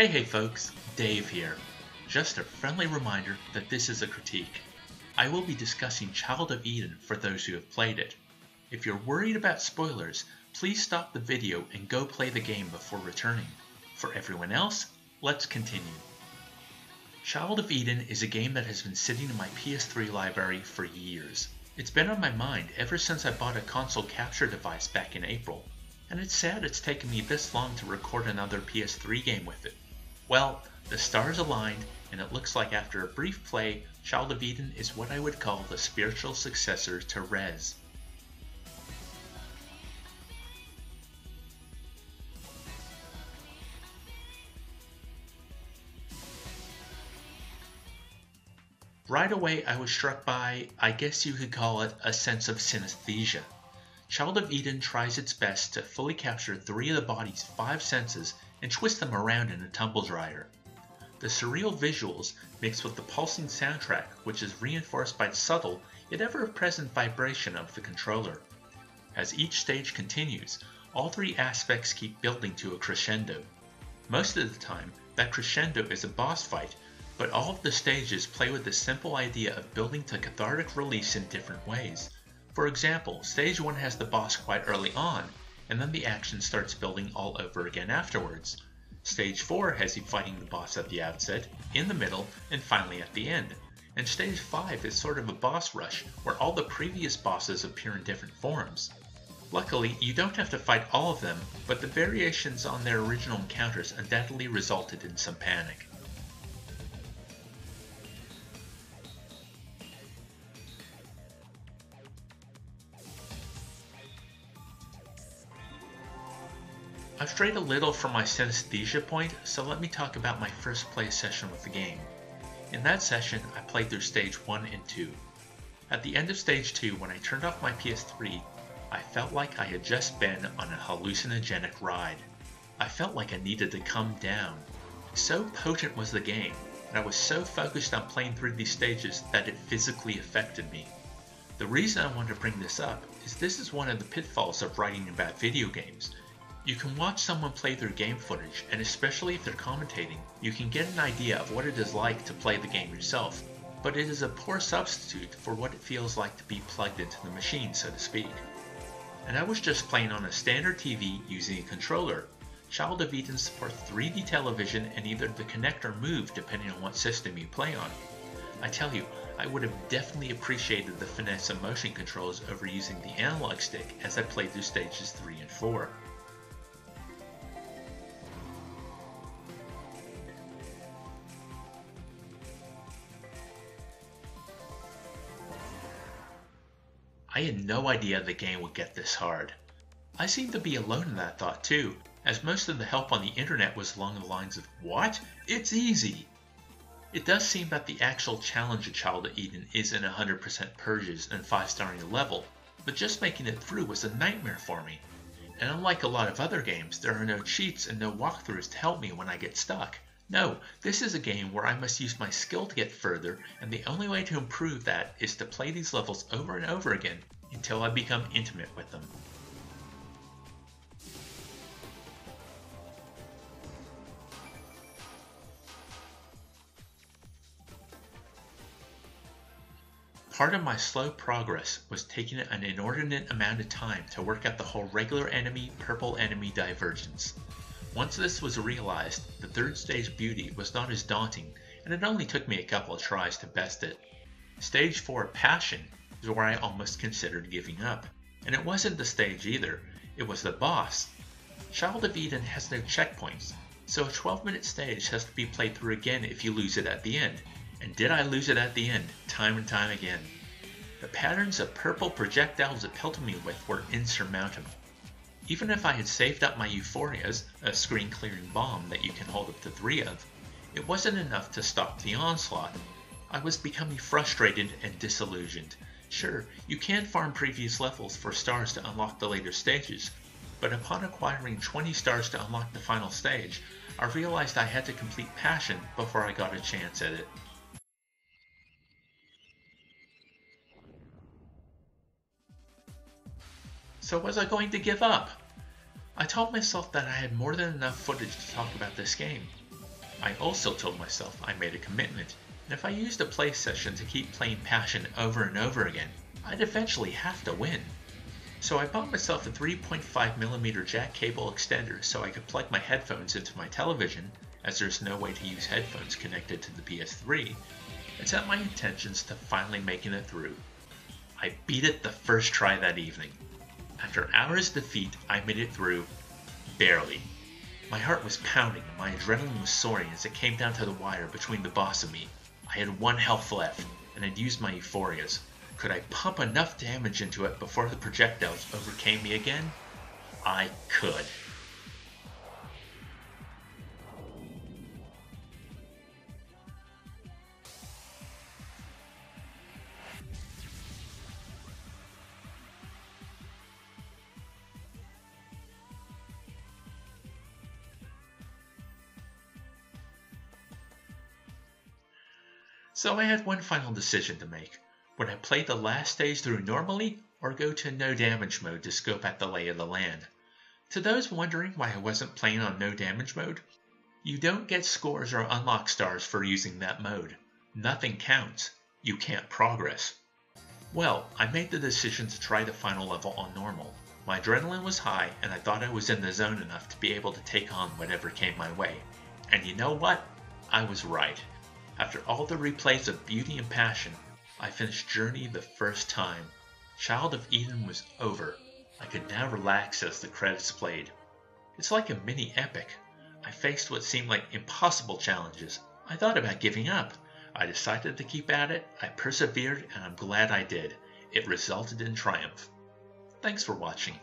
Hey folks, Dave here. Just a friendly reminder that this is a critique. I will be discussing Child of Eden for those who have played it. If you're worried about spoilers, please stop the video and go play the game before returning. For everyone else, let's continue. Child of Eden is a game that has been sitting in my PS3 library for years. It's been on my mind ever since I bought a console capture device back in April, and it's sad it's taken me this long to record another PS3 game with it. Well, the stars aligned, and it looks like after a brief play, Child of Eden is what I would call the spiritual successor to Rez. Right away I was struck by, I guess you could call it, a sense of synesthesia. Child of Eden tries its best to fully capture 3 of the body's 5 senses and twist them around in a tumble dryer. The surreal visuals mixed with the pulsing soundtrack, which is reinforced by the subtle yet ever-present vibration of the controller. As each stage continues, all 3 aspects keep building to a crescendo. Most of the time, that crescendo is a boss fight, but all of the stages play with the simple idea of building to cathartic release in different ways. For example, stage 1 has the boss quite early on, and then the action starts building all over again afterwards. Stage 4 has you fighting the boss at the outset, in the middle, and finally at the end. And stage 5 is sort of a boss rush, where all the previous bosses appear in different forms. Luckily, you don't have to fight all of them, but the variations on their original encounters undoubtedly resulted in some panic. I've strayed a little from my synesthesia point, so let me talk about my first play session with the game. In that session, I played through stage 1 and 2. At the end of stage 2, when I turned off my PS3, I felt like I had just been on a hallucinogenic ride. I felt like I needed to come down. So potent was the game, and I was so focused on playing through these stages that it physically affected me. The reason I want to bring this up is this is one of the pitfalls of writing about video games. You can watch someone play their game footage, and especially if they're commentating, you can get an idea of what it is like to play the game yourself, but it is a poor substitute for what it feels like to be plugged into the machine, so to speak. And I was just playing on a standard TV using a controller. Child of Eden supports 3D television and either the Kinect or Move depending on what system you play on. I tell you, I would have definitely appreciated the finesse of motion controls over using the analog stick as I played through stages 3 and 4. I had no idea the game would get this hard. I seemed to be alone in that thought too, as most of the help on the internet was along the lines of, "What? It's easy!" It does seem that the actual challenge of Child of Eden isn't 100% purges and 5-starring a level, but just making it through was a nightmare for me. And unlike a lot of other games, there are no cheats and no walkthroughs to help me when I get stuck. No, this is a game where I must use my skill to get further, and the only way to improve that is to play these levels over and over again until I become intimate with them. Part of my slow progress was taking an inordinate amount of time to work out the whole regular enemy, purple enemy divergence. Once this was realized, the 3rd stage beauty was not as daunting, and it only took me a couple of tries to best it. Stage 4 Passion is where I almost considered giving up. And it wasn't the stage either, it was the boss. Child of Eden has no checkpoints, so a 12-minute stage has to be played through again if you lose it at the end. And did I lose it at the end, time and time again. The patterns of purple projectiles it pelted me with were insurmountable. Even if I had saved up my euphorias, a screen-clearing bomb that you can hold up to 3 of, it wasn't enough to stop the onslaught. I was becoming frustrated and disillusioned. Sure, you can farm previous levels for stars to unlock the later stages, but upon acquiring 20 stars to unlock the final stage, I realized I had to complete Passion before I got a chance at it. So was I going to give up? I told myself that I had more than enough footage to talk about this game. I also told myself I made a commitment, and if I used a play session to keep playing Passion over and over again, I'd eventually have to win. So I bought myself a 3.5mm jack cable extender so I could plug my headphones into my television, as there's no way to use headphones connected to the PS3, and set my intentions to finally making it through. I beat it the first try that evening. After hours of defeat, I made it through, barely. My heart was pounding and my adrenaline was soaring as it came down to the wire between the boss and me. I had 1 health left, and I'd used my euphorias. Could I pump enough damage into it before the projectiles overcame me again? I could. So I had one final decision to make. Would I play the last stage through normally, or go to no damage mode to scope out the lay of the land? To those wondering why I wasn't playing on no damage mode, you don't get scores or unlock stars for using that mode. Nothing counts. You can't progress. Well, I made the decision to try the final level on normal. My adrenaline was high, and I thought I was in the zone enough to be able to take on whatever came my way. And you know what? I was right. After all the replays of Beauty and Passion, I finished Journey the first time. Child of Eden was over. I could now relax as the credits played. It's like a mini epic. I faced what seemed like impossible challenges. I thought about giving up. I decided to keep at it, I persevered, and I'm glad I did. It resulted in triumph. Thanks for watching.